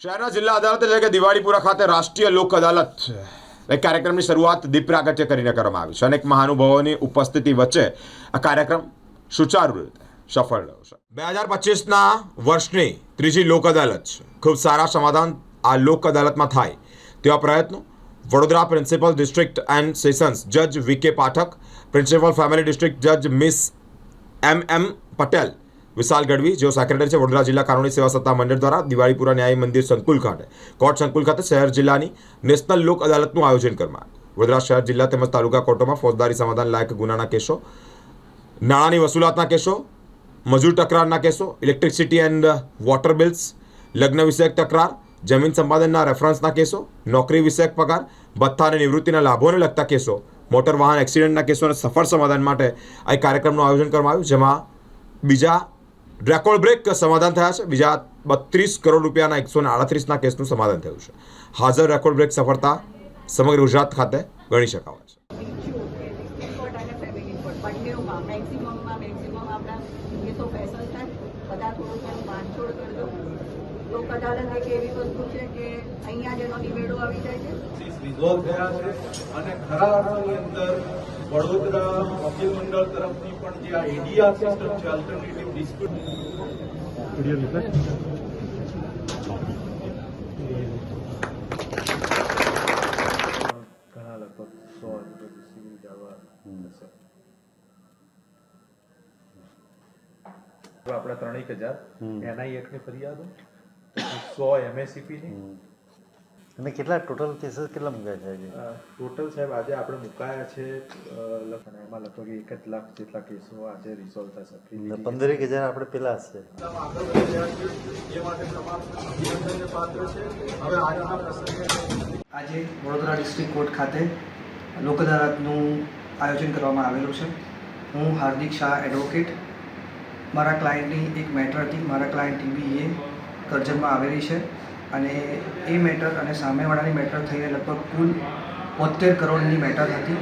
શહેરના જિલ્લા અદાલત એટલે કે દિવાળીપુરા ખાતે રાષ્ટ્રીય લોક અદાલત કાર્યક્રમની શરૂઆત દીપ પ્રાગટ્ય કરીને કરવામાં આવી છે. અનેક મહાનુભાવોની ઉપસ્થિતિ વચ્ચે આ કાર્યક્રમ સુચારુ રીતે સફળ રહ્યો છે. 2025ના વર્ષની ત્રીજી લોક અદાલત છે. ખૂબ સારા સમાધાન આ લોક અદાલતમાં થાય તેવા પ્રયત્નો Vadodara principal district and sessions જજ વી.કે. પાઠક, પ્રિન્સિપલ ફેમિલી ડિસ્ટ્રિક્ટ જજ મિસ એમ પટેલ, વિશાલ ગઢવી જેઓ સેક્રેટરી છે, વડોદરા જિલ્લા કાનૂની સેવા સત્તા મંડળ દ્વારા દિવાળીપુરા ન્યાય મંદિર સંકુલ ખાતે કોર્ટ સંકુલ ખાતે શહેર જિલ્લાની નેશનલ લોક અદાલતનું આયોજન કરવામાં આવ્યું. વડોદરા શહેર જિલ્લા તેમજ તાલુકા કોર્ટોમાં ફોજદારી સમાધાન લાયક ગુનાના કેસો, નાણાંની વસૂલાતના કેસો, મજૂર તકરારના કેસો, ઇલેક્ટ્રિસિટી એન્ડ વોટર બિલ્સ, લગ્ન વિષયક તકરાર, જમીન સંપાદનના રેફરન્સના કેસો, નોકરી વિષયક પગાર, ભથ્થા અને નિવૃત્તિના લાભોને લગતા કેસો, મોટર વાહન એક્સિડન્ટના કેસોના સફળ સમાધાન માટે આ કાર્યક્રમનું આયોજન કરવામાં આવ્યું, જેમાં બીજા રેકોર્ડ બ્રેક સમાધાન થયા છે. બીજા 32 કરોડ રૂપિયાના 138ના કેસનું સમાધાન થયું છે. હાજર રેકોર્ડ બ્રેક સફળતા સમગ્ર ગુજરાત ખાતે ગણી શકાય છે. કોર્ટ અને ફેમિલી કોર્ટ બંનેમાં મેક્સિમમ આપણા કેસો ફેસલ થાય. બધા થોડું બાંધછોડ કરજો. લોક અદાલત એક એવી વસ્તુ છે કે અહીંયા જેનો નિવેડો આવી જાય છે. રિઝોલ્વ થયા છે અને ખરા અર્થની અંદર વડોદરા વકીલ મંડળ તરફથી પણ જે આ એડીઆર સિસ્ટમ છે, અલ્ટરનેટિવ ડિસ્પ્યુટ ઘણા લગભગ 100 સિવિલ જવા હશે. આપણા 3000 એનઆઈ એક્ટની ફરિયાદો, 100 એમએસસીપીની અને કેટલા ટોટલ કેસીસ કેટલા મૂકાયા છે? ટોટલ સાહેબ આજે આપણે મુકાયા છે એમાં લગભગ 1 લાખ જેટલા કેસો આજે રિઝોલ્વ થશે. 15,000 આપણે પેલા હશે. એ માટે તમામ અભિનંદનને પાત્ર છે. હવે આજના પ્રસંગે આજે વડોદરા ડિસ્ટ્રિક્ટ કોર્ટ ખાતે લોક અદાલતનું આયોજન કરવામાં આવેલું છે. હું હાર્દિક શાહ એડવોકેટ. મારા ક્લાયન્ટની એક મેટર હતી. મારા ક્લાયન્ટ TBA કરજણમાં આવેલી છે અને એ મેટર અને સામેવાળાની મેટર થઈને લગભગ કુલ 72 કરોડની મેટર હતી,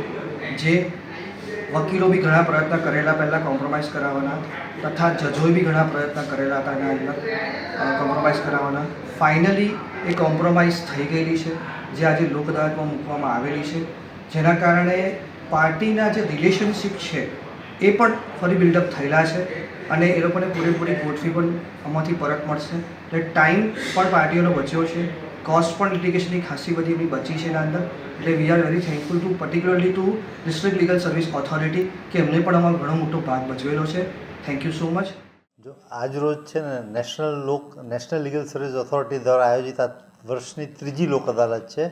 જે વકીલો બી ઘણા પ્રયત્ન કરેલા પહેલાં કોમ્પ્રોમાઇઝ કરાવવાના, તથા જજોએ બી ઘણા પ્રયત્ન કરેલા હતા એના અંદર કોમ્પ્રોમાઇઝ કરાવવાના. ફાઇનલી એ કોમ્પ્રોમાઇઝ થઈ ગયેલી છે, જે આજે લોક અદાલતમાં મૂકવામાં આવેલી છે, જેના કારણે પાર્ટીના જે રિલેશનશિપ છે એ પણ ફરી બિલ્ડઅપ થયેલા છે અને એ લોકોને પૂરેપૂરી કોર્ટ ફી પણ આમાંથી પરત મળશે. એટલે ટાઈમ પણ પાર્ટીઓનો બચ્યો છે, કોસ્ટ પણ લિટિગેશનની ખાસી બધી એમની બચી છે એના અંદર. એટલે we are very thankful to particularly to district legal service authority કે એમને પણ આમાં ઘણો મોટો ભાગ ભજવેલો છે. Thank you so much. જો આજ રોજ છે ને નેશનલ લીગલ સર્વિસ ઓથોરિટી દ્વારા આયોજિત આ વર્ષની ત્રીજી લોક અદાલત છે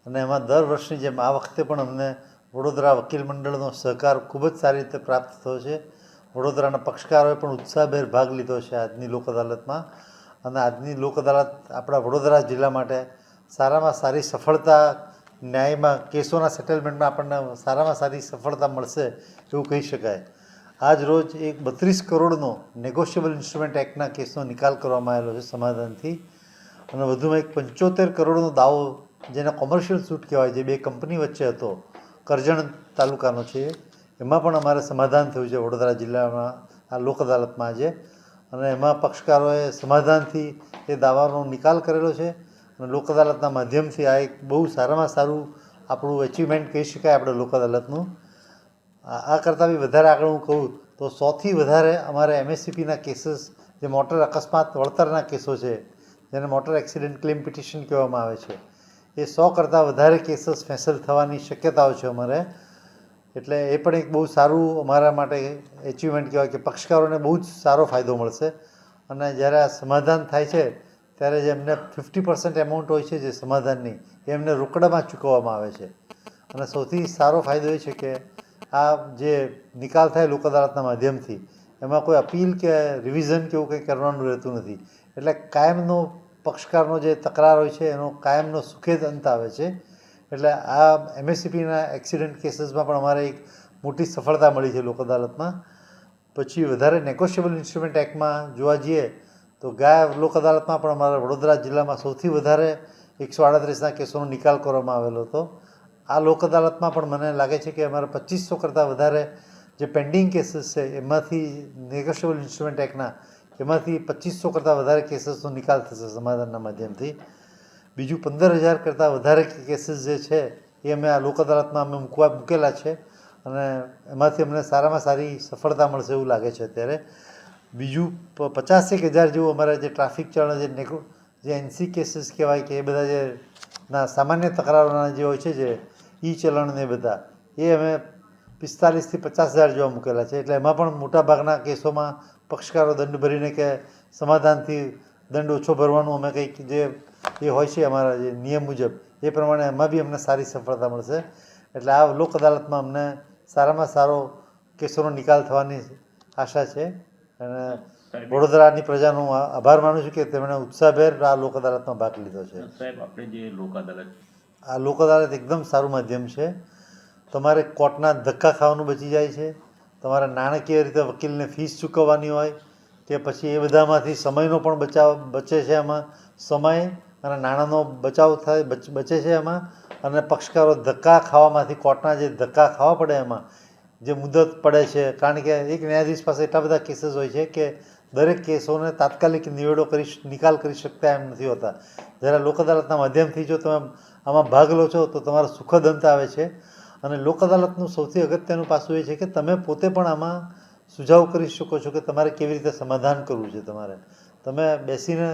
અને એમાં દર વર્ષની જેમ આ વખતે પણ અમને વડોદરા વકીલ મંડળનો સહકાર ખૂબ જ સારી રીતે પ્રાપ્ત થયો છે. વડોદરાના પક્ષકારોએ પણ ઉત્સાહભેર ભાગ લીધો છે આજની લોક અદાલતમાં અને આજની લોક અદાલત આપણા વડોદરા જિલ્લા માટે સારામાં સારી સફળતા, ન્યાયમાં કેસોના સેટલમેન્ટમાં આપણને સારામાં સારી સફળતા મળશે એવું કહી શકાય. આજ રોજ એક 32 કરોડનો નેગોશિયેબલ ઇન્સ્ટ્રુમેન્ટ એક્ટના કેસનો નિકાલ કરવામાં આવેલો છે સમાધાનથી, અને વધુમાં એક 75 કરોડનો દાવો જેને કોમર્શિયલ સૂટ કહેવાય, જે બે કંપની વચ્ચે હતો, કરજણ તાલુકાનો છે, એમાં પણ અમારે સમાધાન થયું છે વડોદરા જિલ્લામાં આ લોક અદાલતમાં આજે. અને એમાં પક્ષકારોએ સમાધાનથી એ દાવાનો નિકાલ કરેલો છે અને લોક અદાલતના માધ્યમથી આ એક બહુ સારામાં સારું આપણું એચિવમેન્ટ કહી શકાય આપણે લોક અદાલતનું. આ કરતાં બી વધારે આગળ હું કહું તો 100થી વધારે અમારે MSCPના કેસીસ, જે મોટર અકસ્માત વળતરના કેસો છે, જેને મોટર એક્સિડન્ટ ક્લેમ પિટિશન કહેવામાં આવે છે, એ 100 કરતાં વધારે કેસીસ ફેસલ થવાની શક્યતાઓ છે અમારે. એટલે એ પણ એક બહુ સારું અમારા માટે એચિવમેન્ટ કહેવાય કે પક્ષકારોને બહુ જ સારો ફાયદો મળશે. અને જ્યારે આ સમાધાન થાય છે ત્યારે જે એમને 50% એમાઉન્ટ હોય છે જે સમાધાનની, એ એમને રોકડામાં ચૂકવવામાં આવે છે. અને સૌથી સારો ફાયદો એ છે કે આ જે નિકાલ થાય લોક અદાલતના માધ્યમથી, એમાં કોઈ અપીલ કે રિવિઝન કે એવું કંઈ કરવાનું રહેતું નથી. એટલે કાયમનો પક્ષકારનો જે તકરાર હોય છે એનો કાયમનો સુખેદ અંત આવે છે. એટલે આ MSCPના એક્સિડન્ટ કેસીસમાં પણ અમારે એક મોટી સફળતા મળી છે લોક અદાલતમાં. પછી વધારે નેગોશિયેબલ ઇન્સ્ટ્રુમેન્ટ એક્ટમાં જોવા જઈએ તો ગયા લોક અદાલતમાં પણ અમારા વડોદરા જિલ્લામાં સૌથી વધારે 138ના કેસોનો નિકાલ કરવામાં આવેલો હતો. આ લોક અદાલતમાં પણ મને લાગે છે કે અમારા 2500 કરતાં વધારે જે પેન્ડિંગ કેસીસ છે એમાંથી નેગોશિયેબલ ઇન્સ્ટ્રુમેન્ટ એક્ટના એમાંથી 2500 કરતાં વધારે કેસીસનો નિકાલ થશે સમાધાનના માધ્યમથી. બીજું 15,000 કરતાં વધારે કેસીસ જે છે એ અમે આ લોક અદાલતમાં અમે મૂકેલા છે અને એમાંથી અમને સારામાં સારી સફળતા મળશે એવું લાગે છે અત્યારે. બીજું 50,000 જેવું અમારા જે ટ્રાફિક ચલણ જે એનસી કેસીસ કહેવાય કે એ બધા જે સામાન્ય તકરારોના જે હોય છે જે ઈ ચલણ ને બધા એ અમે 45,000 થી 50,000 જેવા મૂકેલા છે. એટલે એમાં પણ મોટાભાગના કેસોમાં પક્ષકારો દંડ ભરીને કે સમાધાનથી દંડ ઓછો ભરવાનું અમે કંઈક જે એ હોય છે અમારા જે નિયમ મુજબ એ પ્રમાણે એમાં બી અમને સારી સફળતા મળશે. એટલે આ લોક અદાલતમાં અમને સારામાં સારો કેસોનો નિકાલ થવાની આશા છે અને વડોદરાની પ્રજાનો આભાર માનું છું કે તેમણે ઉત્સાહભેર આ લોક અદાલતમાં ભાગ લીધો છે. સાહેબ, આપણે જે લોક અદાલત આ લોક અદાલત એકદમ સારું માધ્યમ છે. તમારે કોર્ટના ધક્કા ખાવાનું બચી જાય છે. તમારે નાણાકીય રીતે વકીલને ફીસ ચૂકવવાની હોય કે પછી એ બધામાંથી સમયનો પણ બચે છે. એમાં સમય અને નાણાંનો બચાવ થાય બચે છે એમાં. અને પક્ષકારો ધક્કા ખાવામાંથી કોર્ટના જે ધક્કા ખાવા પડે એમાં જે મુદત પડે છે, કારણ કે એક ન્યાયાધીશ પાસે એટલા બધા કેસીસ હોય છે કે દરેક કેસોને તાત્કાલિક નિકાલ કરી શકતા એમ નથી હોતા. જ્યારે લોક અદાલતના માધ્યમથી જો તમે આમાં ભાગ લો છો તો તમારો સુખદ અંત આવે છે. અને લોક અદાલતનું સૌથી અગત્યનું પાસું એ છે કે તમે પોતે પણ આમાં સુઝાવ કરી શકો છો કે તમારે કેવી રીતે સમાધાન કરવું છે. તમે બેસીને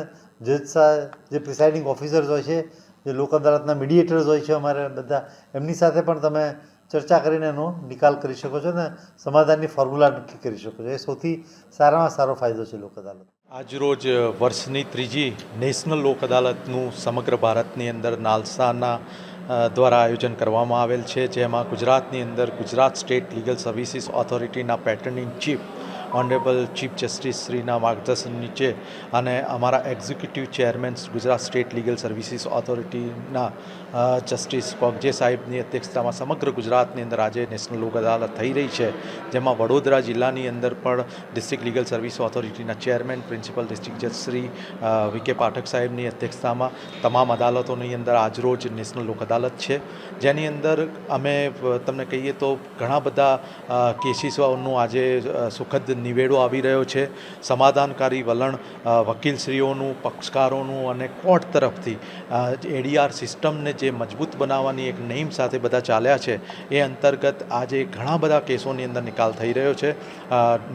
જજ સાહેબ જે પ્રિસાઇડિંગ ઓફિસર્સ હોય છે, જે લોક અદાલતના મીડિયેટર્સ હોય છે અમારે બધા, એમની સાથે પણ તમે ચર્ચા કરીને એનો નિકાલ કરી શકો છો ને સમાધાનની ફોર્મ્યુલા નક્કી કરી શકો છો. એ સૌથી સારામાં સારો ફાયદો છે લોક અદાલત. આજરોજ વર્ષની ત્રીજી નેશનલ લોક અદાલતનું સમગ્ર ભારતની અંદર નાલસાના દ્વારા આયોજન કરવામાં આવેલ છે, જેમાં ગુજરાતની અંદર ગુજરાત સ્ટેટ લીગલ સર્વિસીસ ઓથોરિટીના patron in chief honourable chief justice શ્રીના માર્ગદર્શન નીચે અને અમારા executive chairman Gujarat state legal services ઓથોરિટીના જસ્ટિસ કોગજે સાહેબની અધ્યક્ષતામાં સમગ્ર ગુજરાતની અંદર આજે નેશનલ લોક અદાલત થઈ રહી છે, જેમાં વડોદરા જિલ્લાની અંદર પણ ડિસ્ટ્રિક્ટ લીગલ સર્વિસ ઓથોરિટીના ચેરમેન પ્રિન્સિપલ ડિસ્ટ્રિક્ટ જજ શ્રી વી.કે. પાઠક સાહેબની અધ્યક્ષતામાં તમામ અદાલતોની અંદર આજરોજ નેશનલ લોક અદાલત છે, જેની અંદર અમે તમને કહીએ તો ઘણા બધા કેસીસોનું આજે સુખદ નિવેડો આવી રહ્યો છે. સમાધાનકારી વલણ વકીલશ્રીઓનું, પક્ષકારોનું અને કોર્ટ તરફથી એડીઆર સિસ્ટમને જે મજબૂત બનાવવાની એક નેમ સાથે બધા ચાલ્યા છે, એ અંતર્ગત આજે ઘણા બધા કેસોની અંદર નિકાલ થઈ રહ્યો છે.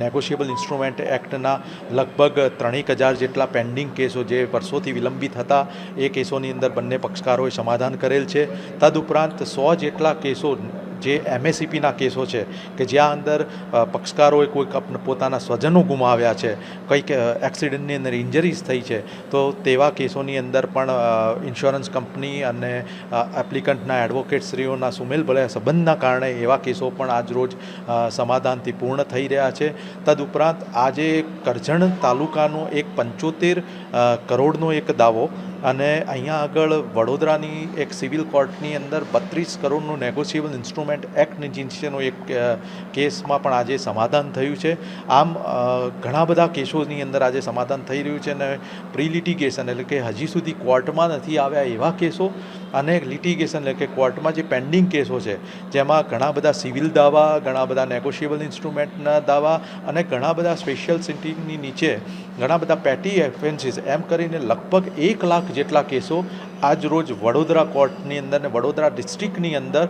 નેગોશિયેબલ ઇન્સ્ટ્રુમેન્ટ એક્ટના લગભગ 3,000 જેટલા પેન્ડિંગ કેસો જે વર્ષોથી વિલંબિત હતા, એ કેસોની અંદર બંને પક્ષકારોએ સમાધાન કરેલ છે. તદુપરાંત 100 જેટલા કેસો જે MSEPના કેસો છે કે જ્યાં અંદર પક્ષકારોએ કોઈક પોતાના સ્વજનો ગુમાવ્યા છે, કંઈક એક્સિડન્ટની અંદર ઇન્જરીઝ થઈ છે, તો તેવા કેસોની અંદર પણ ઇન્સ્યોરન્સ કંપની અને એપ્લિકન્ટના એડવોકેટશ્રીઓના સુમેલ ભળ્યા સંબંધના કારણે એવા કેસો પણ આજરોજ સમાધાનથી પૂર્ણ થઈ રહ્યા છે. તદુપરાંત આજે કરજણ તાલુકાનો એક 75 કરોડનો એક દાવો અને અહીંયા આગળ વડોદરાની એક સિવિલ કોર્ટની અંદર 32 કરોડનું નેગોશિયેબલ ઇન્સ્ટ્રુમેન્ટ એક્ટ નીચેનો એક કેસમાં પણ આજે સમાધાન થયું છે. આમ ઘણા બધા કેસોની અંદર આજે સમાધાન થઈ રહ્યું છે અને પ્રી લિટિગેશન એટલે કે હજી સુધી કોર્ટમાં નથી આવ્યા એવા કેસો અને લિટિગેશન એટલે કે કોર્ટમાં જે પેન્ડિંગ કેસો છે, જેમાં ઘણા બધા સિવિલ દાવા, ઘણા બધા નેગોશિયેબલ ઇન્સ્ટ્રુમેન્ટના દાવા અને ઘણા બધા સ્પેશિયલ સિટિંગની નીચે ઘણા બધા પેટી ઓફેન્સીસ એમ કરીને લગભગ 1 લાખ જેટલા કેસો આજ રોજ વડોદરા કોર્ટની અંદર ને વડોદરા ડિસ્ટ્રિક્ટની અંદર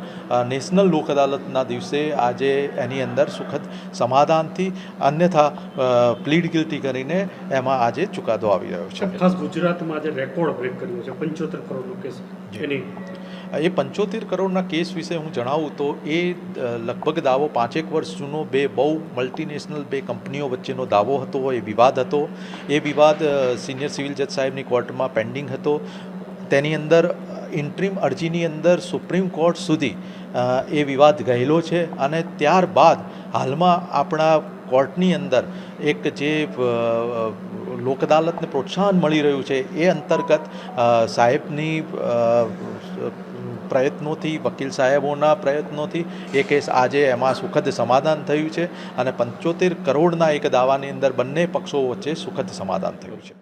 નેશનલ લોક અદાલતના દિવસે આજે એની અંદર સુખદ સમાધાનથી અન્યથા પ્લીડ ગિલ્ટી કરીને એમાં આજે ચુકાદો આવી રહ્યો છે. ખાસ ગુજરાતમાં આજે રેકોર્ડ બ્રેક કર્યો છે 75 કરોડનો કેસ. એની એ 75 કરોડના કેસ વિશે હું જણાવું તો એ લગભગ દાવો 5 વર્ષ જૂનો બહુ મલ્ટીનેશનલ 2 કંપનીઓ વચ્ચેનો દાવો હતો. એ વિવાદ હતો. એ વિવાદ સિનિયર સિવિલ જજ સાહેબની કોર્ટમાં પેન્ડિંગ હતો. તેની અંદર ઇન્ટ્રીમ અરજીની અંદર સુપ્રીમ કોર્ટ સુધી એ વિવાદ ગયેલો છે અને ત્યારબાદ હાલમાં આપણા કોર્ટની અંદર એક જે લોક અદાલતને પ્રોત્સાહન મળી રહ્યું છે, એ અંતર્ગત સાહેબની પ્રયત્નોથી, વકીલ સાહેબોના પ્રયત્નોથી એ કેસ આજે એમાં સુખદ સમાધાન થયું છે અને 75 કરોડના એક દાવાની અંદર બંને પક્ષો વચ્ચે સુખદ સમાધાન થયું છે.